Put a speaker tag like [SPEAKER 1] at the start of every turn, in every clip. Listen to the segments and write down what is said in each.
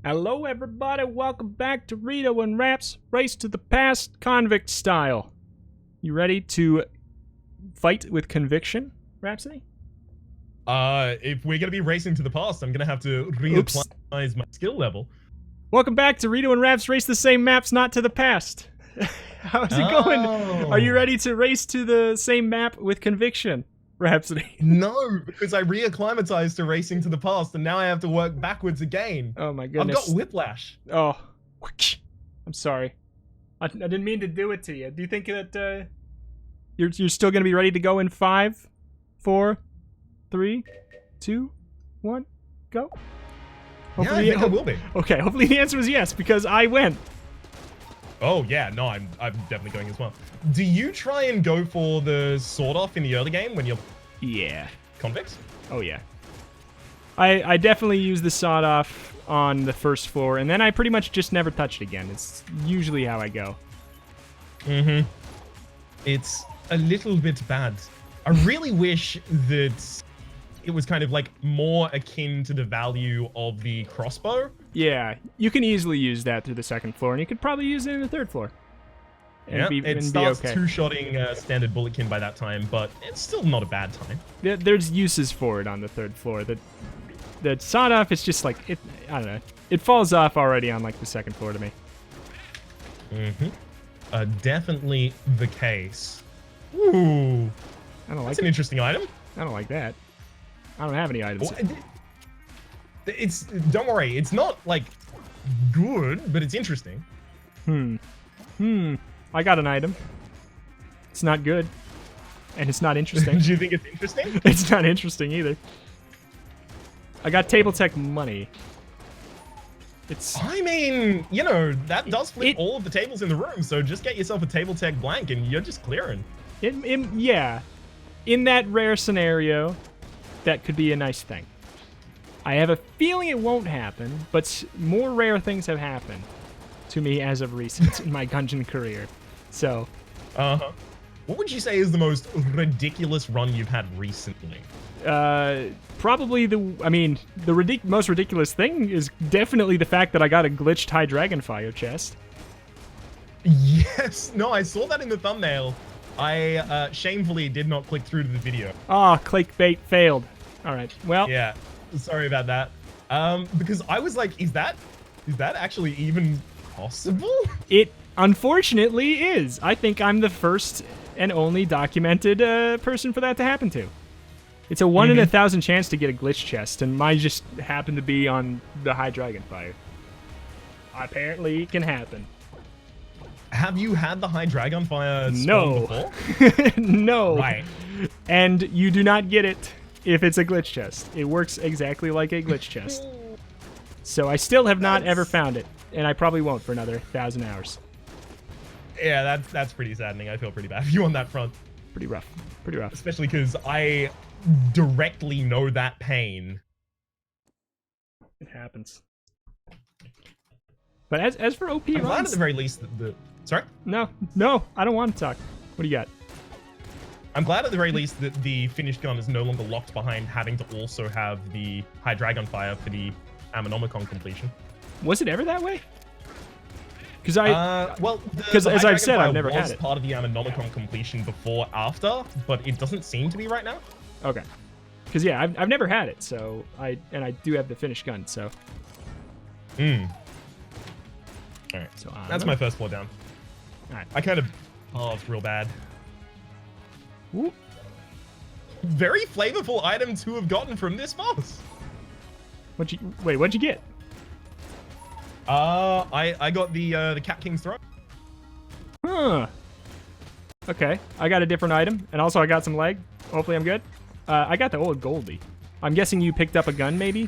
[SPEAKER 1] Hello everybody, welcome back to Reto and Rhaps, Race to the Past, convict style. You ready to fight with conviction, Rhapsody?
[SPEAKER 2] If we're gonna be racing to the past, I'm gonna have to reapply my skill level.
[SPEAKER 1] Welcome back to Reto and Rhaps, Race the Same Maps, Not to the Past. How's it going? Are you ready to race to the same map with conviction, Rhapsody?
[SPEAKER 2] No, because I reacclimatized to racing to the past, and now I have to work backwards again.
[SPEAKER 1] Oh my goodness.
[SPEAKER 2] I've got whiplash.
[SPEAKER 1] Oh, I'm sorry. I didn't mean to do it to you. Do you think that you're still gonna be ready to go in 5, 4, 3, 2, 1, go?
[SPEAKER 2] Hopefully, yeah, I think I will be.
[SPEAKER 1] Okay, hopefully the answer is yes, because I went.
[SPEAKER 2] Oh yeah, no, I'm definitely going as well. Do you try and go for the sword off in the early game when you're convict?
[SPEAKER 1] Oh yeah. I definitely use the sawed off on the first floor, and then I pretty much just never touch it again. It's usually how I go.
[SPEAKER 2] Mm-hmm. It's a little bit bad. I really wish that it was kind of like more akin to the value of the crossbow.
[SPEAKER 1] Yeah, you can easily use that through the second floor, and you could probably use it in the third floor.
[SPEAKER 2] Yeah, it starts two-shotting standard bulletkin by that time, but it's still not a bad time.
[SPEAKER 1] There's uses for it on the third floor. The sawed off is just like, I don't know. It falls off already on like the second floor to me.
[SPEAKER 2] Mm-hmm. Definitely the case. Ooh.
[SPEAKER 1] I don't like
[SPEAKER 2] That's an interesting item.
[SPEAKER 1] I don't like that. I don't have any items.
[SPEAKER 2] Don't worry, it's not like good, but it's interesting.
[SPEAKER 1] I got an item. It's not good. And it's not interesting.
[SPEAKER 2] Do you think it's interesting?
[SPEAKER 1] It's not interesting either. I got table tech money.
[SPEAKER 2] I mean, you know, that does flip all of the tables in the room, so just get yourself a table tech blank and you're just clearing.
[SPEAKER 1] Yeah. In that rare scenario, that could be a nice thing. I have a feeling it won't happen, but more rare things have happened to me as of recent in my Gungeon career. So,
[SPEAKER 2] what would you say is the most ridiculous run you've had recently?
[SPEAKER 1] Probably the most ridiculous thing is definitely the fact that I got a glitched high dragonfire chest.
[SPEAKER 2] Yes, no, I saw that in the thumbnail. I shamefully did not click through to the video.
[SPEAKER 1] Clickbait failed. All right, well.
[SPEAKER 2] Yeah, sorry about that. Because I was like, is that actually even possible?
[SPEAKER 1] It unfortunately is. I think I'm the first and only documented person for that to happen to. It's a 1 in 1,000 chance to get a glitch chest, and mine just happened to be on the high dragonfire. Apparently, it can happen.
[SPEAKER 2] Have you had the high dragonfire spawn before?
[SPEAKER 1] No.
[SPEAKER 2] Right.
[SPEAKER 1] And you do not get it if it's a glitch chest. It works exactly like a glitch chest. So I still have not ever found it, and I probably won't for another 1,000 hours.
[SPEAKER 2] Yeah, that's pretty saddening. I feel pretty bad for you on that front.
[SPEAKER 1] Pretty rough. Pretty rough.
[SPEAKER 2] Especially because I directly know that pain.
[SPEAKER 1] It happens. But as for OP runs...
[SPEAKER 2] I'm glad at the very least that the... Sorry?
[SPEAKER 1] No, I don't want to talk. What do you got?
[SPEAKER 2] I'm glad at the very least that the finished gun is no longer locked behind having to also have the high dragonfire for the Ammonomicon completion.
[SPEAKER 1] Was it ever that way? Because as I've said, I've never had it.
[SPEAKER 2] Was part of the Ammonomicon completion before AFTA, but it doesn't seem to be right now.
[SPEAKER 1] Okay. Because yeah, I've never had it, so I do have the finished gun, so.
[SPEAKER 2] All right, so that's my first floor down.
[SPEAKER 1] All right.
[SPEAKER 2] I kind of it's real bad.
[SPEAKER 1] Whoop.
[SPEAKER 2] Very flavorful item to have gotten from this boss.
[SPEAKER 1] What'd you get?
[SPEAKER 2] I got the Cat King's Throne.
[SPEAKER 1] Huh. Okay, I got a different item, and also I got some leg. Hopefully I'm good. I got the old Goldie. I'm guessing you picked up a gun, maybe?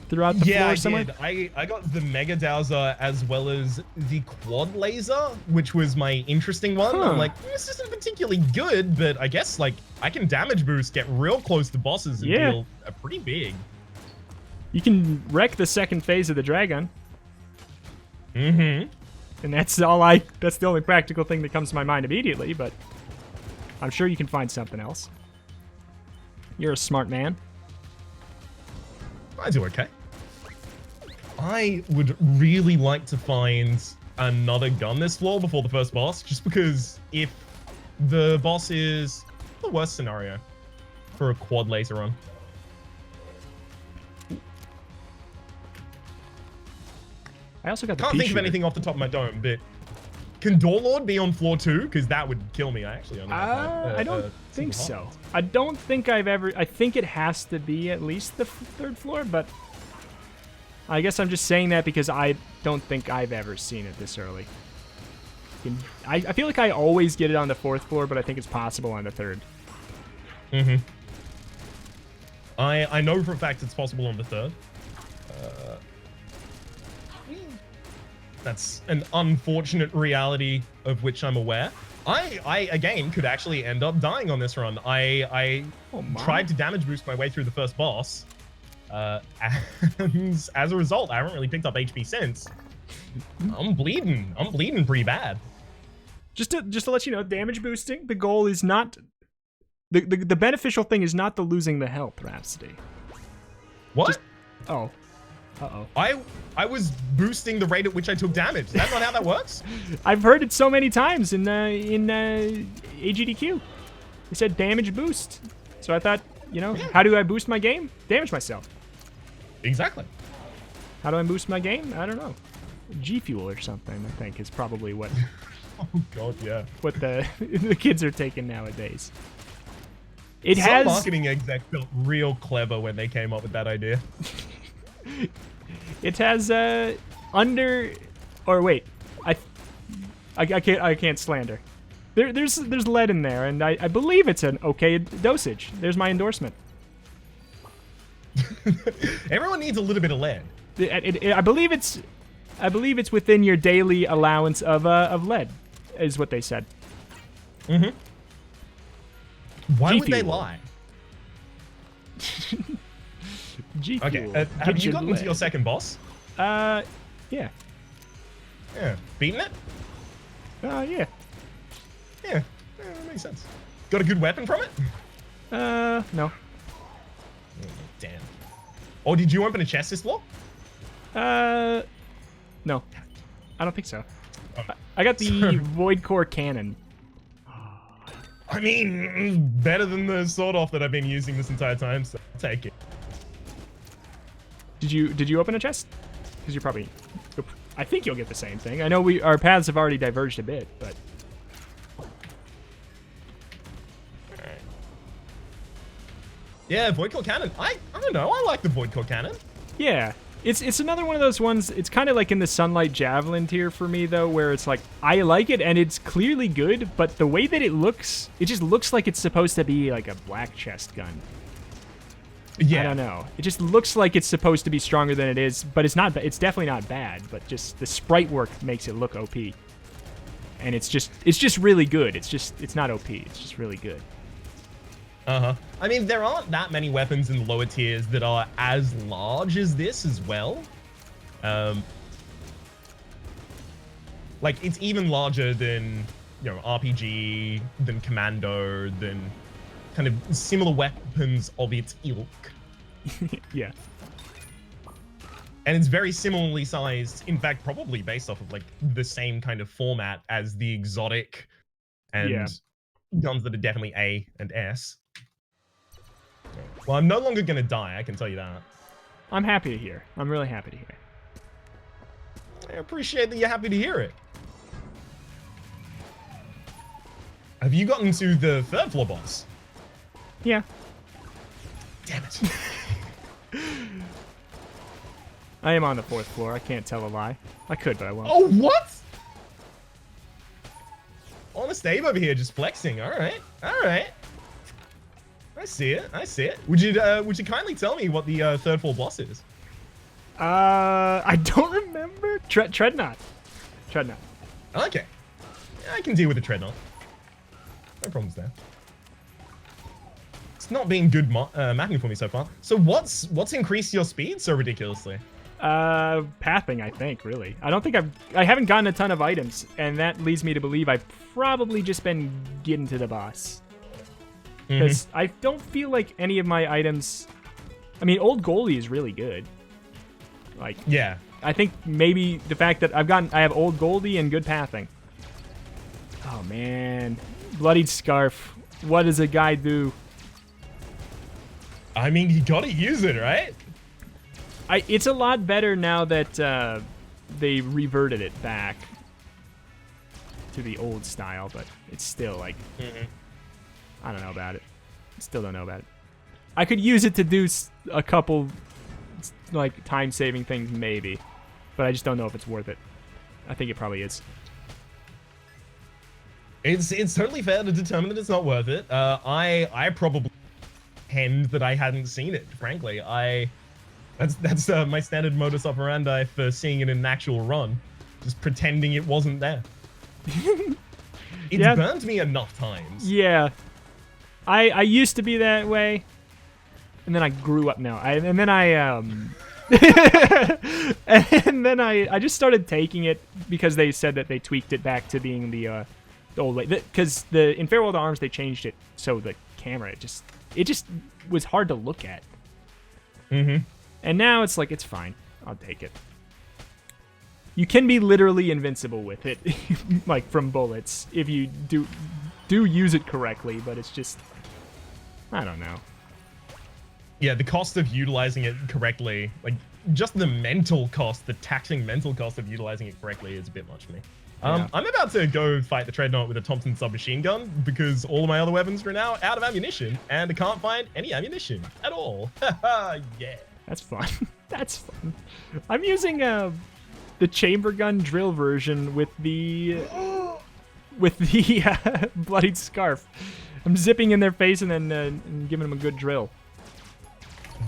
[SPEAKER 1] Throughout the floor somewhere?
[SPEAKER 2] Yeah, I did. I got the Mega Dowser as well as the Quad Laser, which was my interesting one. I'm like, this isn't particularly good, but I guess, like, I can damage boost, get real close to bosses, and deal a pretty big.
[SPEAKER 1] You can wreck the second phase of the dragon.
[SPEAKER 2] And
[SPEAKER 1] that's that's the only practical thing that comes to my mind immediately, but I'm sure you can find something else. You're a smart man.
[SPEAKER 2] I do okay. I would really like to find another gun this floor before the first boss, just because if the boss is the worst scenario for a quad laser run.
[SPEAKER 1] I also got the
[SPEAKER 2] Can't think of anything off the top of my dome, but can Doorlord be on floor 2? Because that would kill me. I actually only have
[SPEAKER 1] I don't think so. I don't think I've ever... I think it has to be at least the 3rd floor, but I guess I'm just saying that because I don't think I've ever seen it this early. I feel like I always get it on the 4th floor, but I think it's possible on the 3rd.
[SPEAKER 2] Mm-hmm. I know for a fact it's possible on the 3rd. That's an unfortunate reality of which I'm aware. I again could actually end up dying on this run. I tried to damage boost my way through the first boss, and as a result, I haven't really picked up HP since. I'm bleeding pretty bad.
[SPEAKER 1] Just to let you know, damage boosting, the goal is not the beneficial thing is not the losing the health, Rhapsody.
[SPEAKER 2] What?
[SPEAKER 1] Oh. Uh-oh.
[SPEAKER 2] I was boosting the rate at which I took damage. Is that not how that works?
[SPEAKER 1] I've heard it so many times in AGDQ. It said damage boost. So I thought, you know, how do I boost my game? Damage myself.
[SPEAKER 2] Exactly.
[SPEAKER 1] How do I boost my game? I don't know. G Fuel or something, I think, is probably what
[SPEAKER 2] oh god, yeah.
[SPEAKER 1] What the kids are taking nowadays.
[SPEAKER 2] Some marketing exec felt real clever when they came up with that idea.
[SPEAKER 1] It has I can't slander. There's lead in there, and I believe it's an okay dosage. There's my endorsement.
[SPEAKER 2] Everyone needs a little bit of lead.
[SPEAKER 1] I believe it's within your daily allowance of lead, is what they said.
[SPEAKER 2] Mm-hmm. Why would they lie? Okay, have you gotten to your second boss?
[SPEAKER 1] Yeah.
[SPEAKER 2] Yeah. Beaten it?
[SPEAKER 1] Yeah.
[SPEAKER 2] Yeah, that makes sense. Got a good weapon from it?
[SPEAKER 1] No.
[SPEAKER 2] Oh, damn. Oh, did you open a chest this floor?
[SPEAKER 1] No. I don't think so. Oh. I got the Void Core Cannon.
[SPEAKER 2] I mean, better than the sword off that I've been using this entire time, so I'll take it.
[SPEAKER 1] Did you open a chest? Because you're probably... I think you'll get the same thing. I know our paths have already diverged a bit, but...
[SPEAKER 2] Alright. Yeah, Void Core Cannon. I don't know, I like the Void Core Cannon.
[SPEAKER 1] Yeah. It's another one of those ones, it's kind of like in the Sunlight Javelin tier for me, though, where it's like, I like it, and it's clearly good, but the way that it looks, it just looks like it's supposed to be like a black chest gun. Yeah. I don't know. It just looks like it's supposed to be stronger than it is, but it's not. It's definitely not bad, but just the sprite work makes it look OP. And it's just really good. It's not OP, it's just really good.
[SPEAKER 2] Uh-huh. I mean, there aren't that many weapons in the lower tiers that are as large as this as well. Like, it's even larger than, you know, RPG, than Commando, than kind of similar weapons of its ilk.
[SPEAKER 1] Yeah.
[SPEAKER 2] And it's very similarly sized, in fact, probably based off of, like, the same kind of format as the exotic and guns that are definitely A and S. Well, I'm no longer going to die, I can tell you that.
[SPEAKER 1] I'm happy to hear. I'm really happy to hear.
[SPEAKER 2] I appreciate that you're happy to hear it. Have you gotten to the 3rd floor boss?
[SPEAKER 1] Yeah.
[SPEAKER 2] Damn it.
[SPEAKER 1] I am on the 4th floor. I can't tell a lie. I could, but I won't.
[SPEAKER 2] Oh, what? Honest Abe over here just flexing. All right. All right. I see it. I see it. Would you kindly tell me what the 3rd floor boss is?
[SPEAKER 1] I don't remember. Treadnought. Treadnought.
[SPEAKER 2] Okay. Yeah, I can deal with the Treadnought. No problems there. It's not been good mapping for me so far. So what's increased your speed so ridiculously?
[SPEAKER 1] Pathing, I think, really. I don't think I haven't gotten a ton of items, and that leads me to believe I've probably just been getting to the boss. Because I don't feel like any of my items... I mean, Old Goalie is really good. Like...
[SPEAKER 2] Yeah.
[SPEAKER 1] I think maybe the fact that I have old Goldie and good pathing. Oh man, bloodied scarf. What does a guy do?
[SPEAKER 2] I mean, you gotta use it, right?
[SPEAKER 1] It's a lot better now that they reverted it back to the old style, but it's still like, I don't know about it. Still don't know about it. I could use it to do a couple like time-saving things, maybe, but I just don't know if it's worth it. I think it probably is.
[SPEAKER 2] It's totally fair to determine that it's not worth it. I probably pretend that I hadn't seen it. Frankly, that's my standard modus operandi for seeing it in an actual run, just pretending it wasn't there. It's burned me enough times.
[SPEAKER 1] Yeah, I used to be that way, and then I grew up now. And then I just started taking it because they said that they tweaked it back to being the old way. Because in Farewell to Arms they changed it so the camera it just was hard to look at. And now it's like, it's fine. I'll take it. You can be literally invincible with it, like from bullets, if you do use it correctly, but it's just, I don't know.
[SPEAKER 2] Yeah, the cost of utilizing it correctly, like just the mental cost, the taxing mental cost of utilizing it correctly is a bit much for me. I'm about to go fight the Dreadnought with a Thompson submachine gun because all of my other weapons are now out of ammunition and I can't find any ammunition at all. Yeah. That's
[SPEAKER 1] fun. That's fun. I'm using the chamber gun drill version with the bloodied scarf. I'm zipping in their face and then giving them a good drill.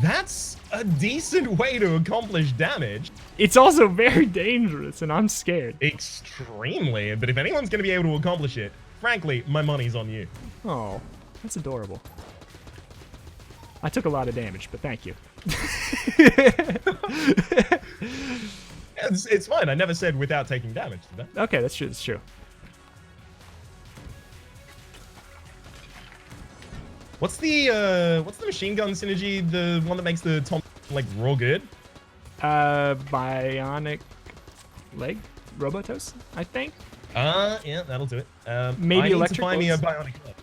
[SPEAKER 2] That's a decent way to accomplish damage.
[SPEAKER 1] It's also very dangerous, and I'm scared.
[SPEAKER 2] Extremely, but if anyone's going to be able to accomplish it, frankly, my money's on you.
[SPEAKER 1] Oh, that's adorable. I took a lot of damage, but thank you.
[SPEAKER 2] It's fine. I never said without taking damage, did I?
[SPEAKER 1] Okay, that's true. That's true.
[SPEAKER 2] What's the machine gun synergy? The one that makes the Tom like raw good?
[SPEAKER 1] Bionic leg, Robotos, I think.
[SPEAKER 2] Yeah, that'll do it.
[SPEAKER 1] Maybe
[SPEAKER 2] I need
[SPEAKER 1] electric
[SPEAKER 2] to find me a bionic leg.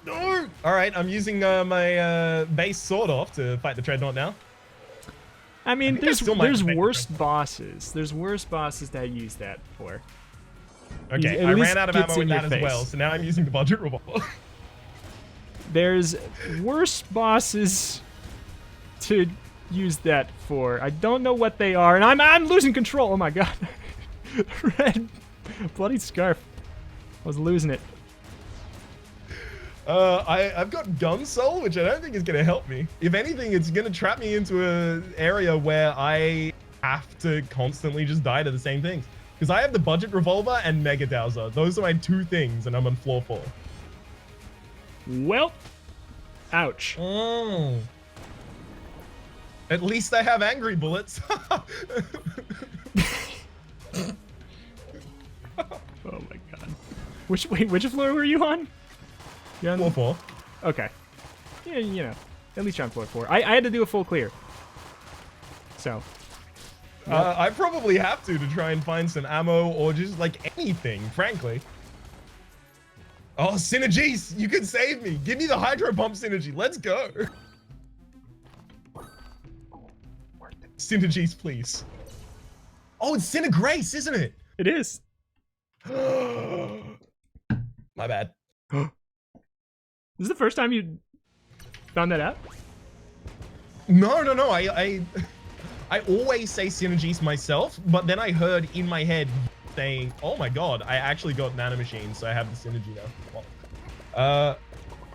[SPEAKER 2] No! All right, I'm using my base sword off to fight the Dreadnought now.
[SPEAKER 1] I mean, there's worse bosses. There's worse bosses that I use that for.
[SPEAKER 2] Okay, I ran out of ammo with that as well, so now I'm using the budget revolver.
[SPEAKER 1] There's worse bosses to use that for. I don't know what they are, and I'm losing control. Oh my god. Red bloody scarf. I was losing it.
[SPEAKER 2] I've got gun soul, which I don't think is going to help me. If anything, it's going to trap me into an area where I have to constantly just die to the same things. Because I have the budget revolver and mega dowser. Those are my two things, and I'm on floor 4.
[SPEAKER 1] Well, ouch.
[SPEAKER 2] Oh. At least I have angry bullets.
[SPEAKER 1] Oh my god. Which floor were you on? You're on
[SPEAKER 2] floor 4.
[SPEAKER 1] Okay. Yeah, you know, at least you're on floor 4. I had to do a full clear. So.
[SPEAKER 2] I probably have to try and find some ammo or just like anything, frankly. Oh, synergies! You can save me! Give me the hydro pump synergy. Let's go! Synergies, please. Oh, it's Sinner Grace, isn't it?
[SPEAKER 1] It is.
[SPEAKER 2] My bad.
[SPEAKER 1] This is the first time you found that out?
[SPEAKER 2] No. I always say synergies myself, but then I heard in my head saying, oh my god, I actually got nanomachines, so I have the synergy now.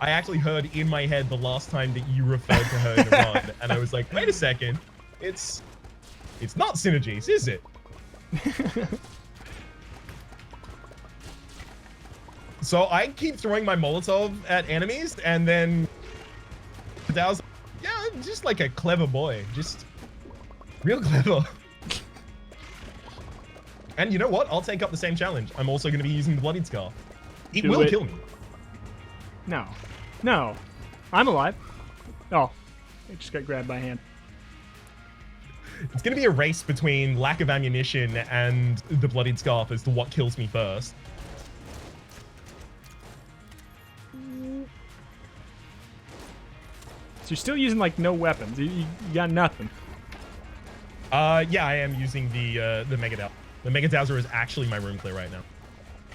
[SPEAKER 2] I actually heard in my head the last time that you referred to her in a run, and I was like, wait a second, it's not synergies, is it? So I keep throwing my Molotov at enemies, and then that was, yeah, just like a clever boy, just real clever. And you know what? I'll take up the same challenge. I'm also going to be using the Bloodied Scar. It will kill me.
[SPEAKER 1] No. No. I'm alive. Oh. I just got grabbed by a hand.
[SPEAKER 2] It's going to be a race between lack of ammunition and the bloodied scarf as to what kills me first.
[SPEAKER 1] So you're still using, like, no weapons. You got nothing.
[SPEAKER 2] Yeah, I am using the Mega Dowser. The Mega Dowser is actually my room clear right now.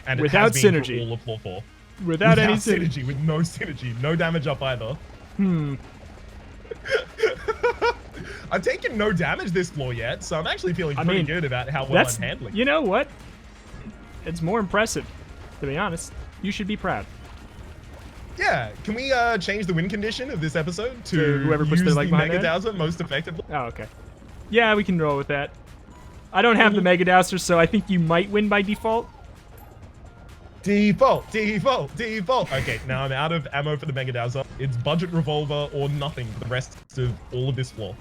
[SPEAKER 2] And
[SPEAKER 1] without
[SPEAKER 2] it has been
[SPEAKER 1] synergy.
[SPEAKER 2] For all of floor 4.
[SPEAKER 1] Without any synergy.
[SPEAKER 2] With no synergy. No damage up either. I've taken no damage this floor yet, so I'm actually feeling pretty good about how well I'm handling.
[SPEAKER 1] You know what? It's more impressive, to be honest. You should be proud.
[SPEAKER 2] Yeah, can we change the win condition of this episode to
[SPEAKER 1] whoever puts their leg behind
[SPEAKER 2] Mega Dowser most effectively?
[SPEAKER 1] Oh, okay. Yeah, we can roll with that. I don't have the Mega Dowser, so I think you might win by default.
[SPEAKER 2] Default. Okay, now I'm out of ammo for the Mega Dowser. It's budget revolver or nothing for the rest of all of this floor.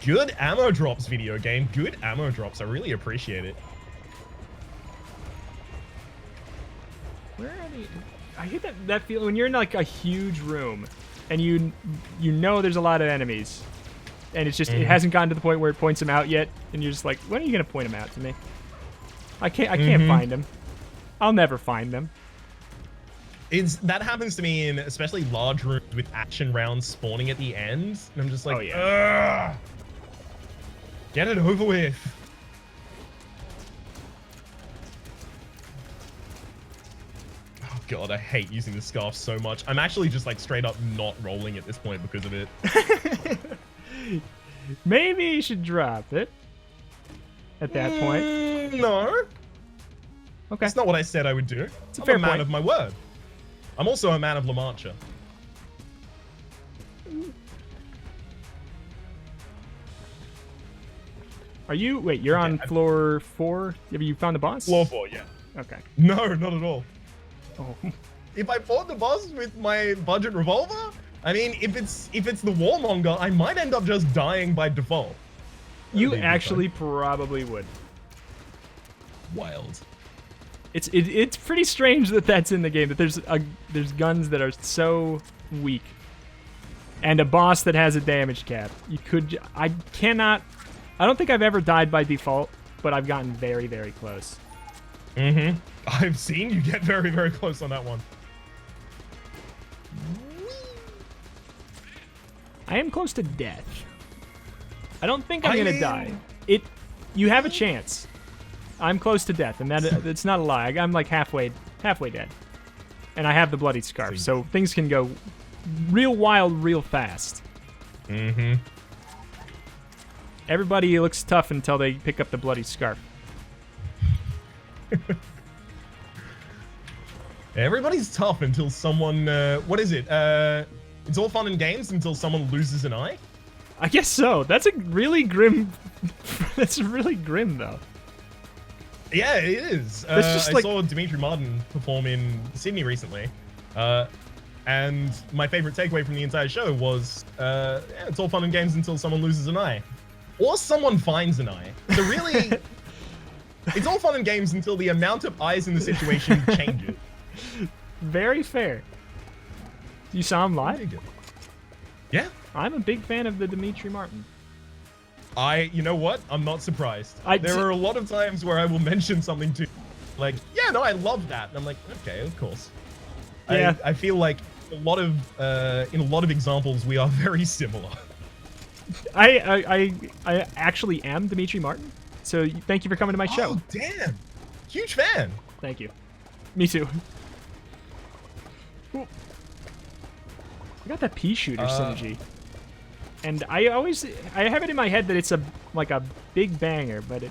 [SPEAKER 2] Good ammo drops, video game. Good ammo drops. I really appreciate it.
[SPEAKER 1] Where are they? I hate that feeling when you're in like a huge room and you know there's a lot of enemies. And it's just, it hasn't gotten to the point where it points them out yet. And you're just like, when are you going to point them out to me? I can't find them. I'll never find them.
[SPEAKER 2] That happens to me in especially large rooms with action rounds spawning at the end. And I'm just like,
[SPEAKER 1] oh, yeah.
[SPEAKER 2] ugh, get it over with. Oh God, I hate using the scarf so much. I'm actually just like straight up not rolling at this point because of it.
[SPEAKER 1] Maybe you should drop it at that point.
[SPEAKER 2] No.
[SPEAKER 1] Okay.
[SPEAKER 2] That's not what I said I would do.
[SPEAKER 1] It's a
[SPEAKER 2] I'm a man of my word. I'm also a man of La Mancha.
[SPEAKER 1] Are you... Wait, you're on floor 4? Have you found the boss?
[SPEAKER 2] Floor 4, yeah.
[SPEAKER 1] Okay.
[SPEAKER 2] No, not at all.
[SPEAKER 1] Oh.
[SPEAKER 2] If I fought the boss with my budget revolver, I mean, if it's the warmonger, I might end up just dying by default.
[SPEAKER 1] You actually probably would.
[SPEAKER 2] Wild.
[SPEAKER 1] It's pretty strange that that's in the game, that there's guns that are so weak. And a boss that has a damage cap. I don't think I've ever died by default, but I've gotten very, very close.
[SPEAKER 2] Mm-hmm. I've seen you get very, very close on that one.
[SPEAKER 1] I am close to death. I don't think I'm gonna die. You have a chance. I'm close to death, and it's not a lie. I'm like halfway dead. And I have the bloody scarf, so things can go real wild real fast.
[SPEAKER 2] Mm-hmm.
[SPEAKER 1] Everybody looks tough until they pick up the bloody scarf.
[SPEAKER 2] Everybody's tough until someone, what is it? It's all fun and games until someone loses an eye?
[SPEAKER 1] I guess so. That's a really grim... That's really grim, though.
[SPEAKER 2] Yeah, it is. I saw Dimitri Martin perform in Sydney recently. And my favorite takeaway from the entire show was, yeah, it's all fun and games until someone loses an eye. Or someone finds an eye. So really, it's all fun and games until the amount of eyes in the situation changes.
[SPEAKER 1] Very fair. You saw him live?
[SPEAKER 2] Yeah.
[SPEAKER 1] I'm a big fan of the Dimitri Martin.
[SPEAKER 2] You know what? I'm not surprised. There are a lot of times where I will mention something to, like, yeah, no, I love that. And I'm like, okay, of course. Yeah. I feel like in a lot of examples, we are very similar.
[SPEAKER 1] I actually am Dimitri Martin. So thank you for coming to my show.
[SPEAKER 2] Oh, damn. Huge fan.
[SPEAKER 1] Thank you. Me too. Ooh. I got that pea shooter synergy. And I have it in my head that it's like a big banger, but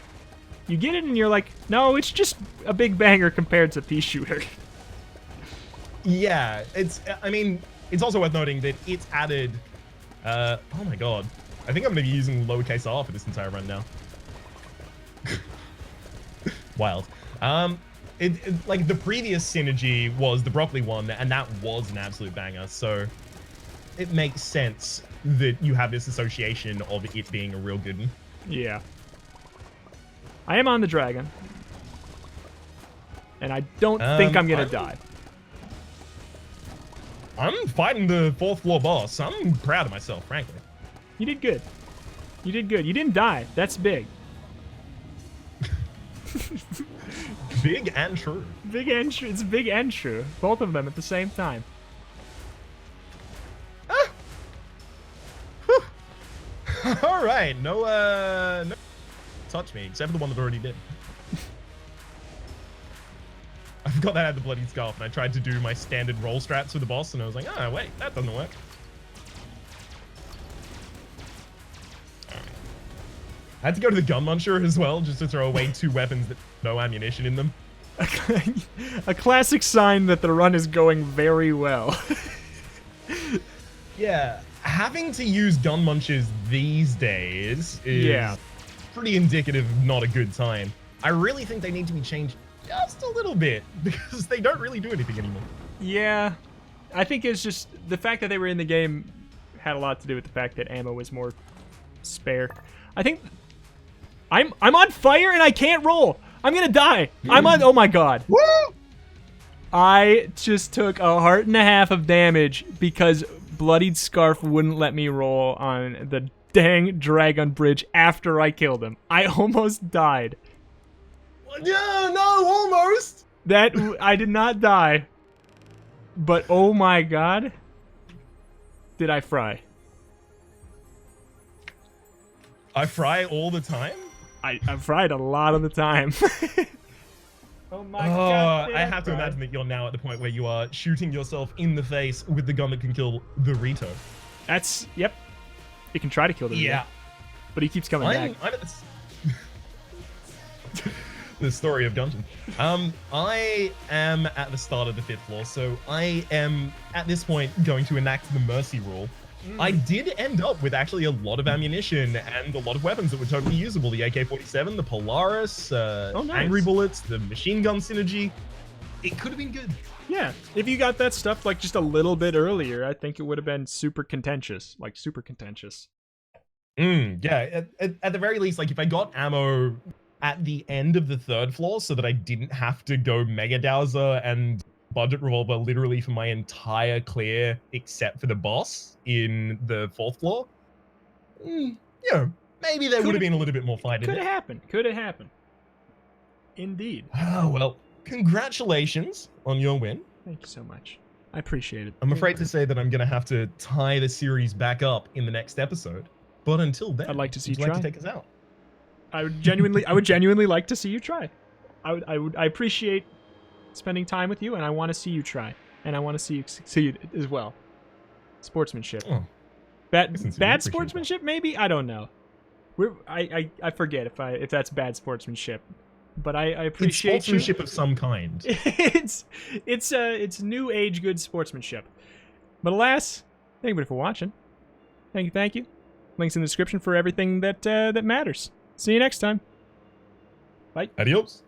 [SPEAKER 1] you get it and you're like, no, it's just a big banger compared to pea shooter.
[SPEAKER 2] Yeah, I mean, it's also worth noting that it's added, oh my god. I think I'm going to be using lowercase r for this entire run now. Wild. Like the previous synergy was the broccoli one, and that was an absolute banger, so it makes sense that you have this association of it being a real good one.
[SPEAKER 1] Yeah. I am on the dragon. And I don't think I'm going to die.
[SPEAKER 2] I'm fighting the 4th floor boss. I'm proud of myself, frankly.
[SPEAKER 1] You did good. You did good. You didn't die. That's big.
[SPEAKER 2] Big and true.
[SPEAKER 1] Big and true. It's big and true. Both of them at the same time.
[SPEAKER 2] Ah. All right. No touch me, except for the one that already did. I forgot that I had the bloody scarf, and I tried to do my standard roll strats with the boss, and I was like, oh, wait, that doesn't work. I had to go to the gun muncher as well, just to throw away 2 weapons that have no ammunition in them.
[SPEAKER 1] A classic sign that the run is going very well.
[SPEAKER 2] Yeah, having to use gun munchers these days is pretty indicative of not a good time. I really think they need to be changed just a little bit, because they don't really do anything anymore.
[SPEAKER 1] Yeah, I think it's just the fact that they were in the game had a lot to do with the fact that ammo was more spare. I think I'm on fire and I can't roll. I'm gonna die. I'm on. Oh my god.
[SPEAKER 2] Woo!
[SPEAKER 1] I just took 1.5 hearts of damage because Bloodied Scarf wouldn't let me roll on the dang Dragon Bridge after I killed him. I almost died.
[SPEAKER 2] Yeah, no, almost.
[SPEAKER 1] That I did not die. But oh my god. Did I fry?
[SPEAKER 2] I fry all the time?
[SPEAKER 1] I fried a lot of the time. Oh my god.
[SPEAKER 2] I have to imagine that you're now at the point where you are shooting yourself in the face with the gun that can kill the Reto.
[SPEAKER 1] That's, yep. You can try to kill the Reto. But he keeps coming back.
[SPEAKER 2] I'm at the story of Gungeon. I am at the start of the 5th floor, so I am, at this point, going to enact the mercy rule. I did end up with actually a lot of ammunition and a lot of weapons that were totally usable. The AK-47, the Polaris,
[SPEAKER 1] nice.
[SPEAKER 2] Angry Bullets, the machine gun synergy. It could have been good.
[SPEAKER 1] Yeah, if you got that stuff like just a little bit earlier, I think it would have been super contentious. Like, super contentious.
[SPEAKER 2] Yeah, at the very least, like, if I got ammo at the end of the 3rd floor so that I didn't have to go Mega Dowser and Budget Revolver literally for my entire clear except for the boss in the 4th floor, yeah, maybe there would have been a little bit more fight in it.
[SPEAKER 1] Could have happened. Could have happened. Indeed.
[SPEAKER 2] Oh, well, congratulations on your win.
[SPEAKER 1] Thank you so much. I appreciate it.
[SPEAKER 2] I'm afraid to say that I'm going to have to tie the series back up in the next episode. But until then,
[SPEAKER 1] I'd like to see you
[SPEAKER 2] would
[SPEAKER 1] try.
[SPEAKER 2] like to take us out?
[SPEAKER 1] I would genuinely like to see you try. I appreciate spending time with you, and I want to see you try, and I want to see you succeed as well. Sportsmanship.
[SPEAKER 2] Oh,
[SPEAKER 1] bad sportsmanship, maybe? I don't know. I forget if that's bad sportsmanship, but I appreciate
[SPEAKER 2] it's sportsmanship of some kind.
[SPEAKER 1] it's new age good sportsmanship. But alas, thank you for watching. Thank you. Links in the description for everything that matters. See you next time. Bye.
[SPEAKER 2] Adios.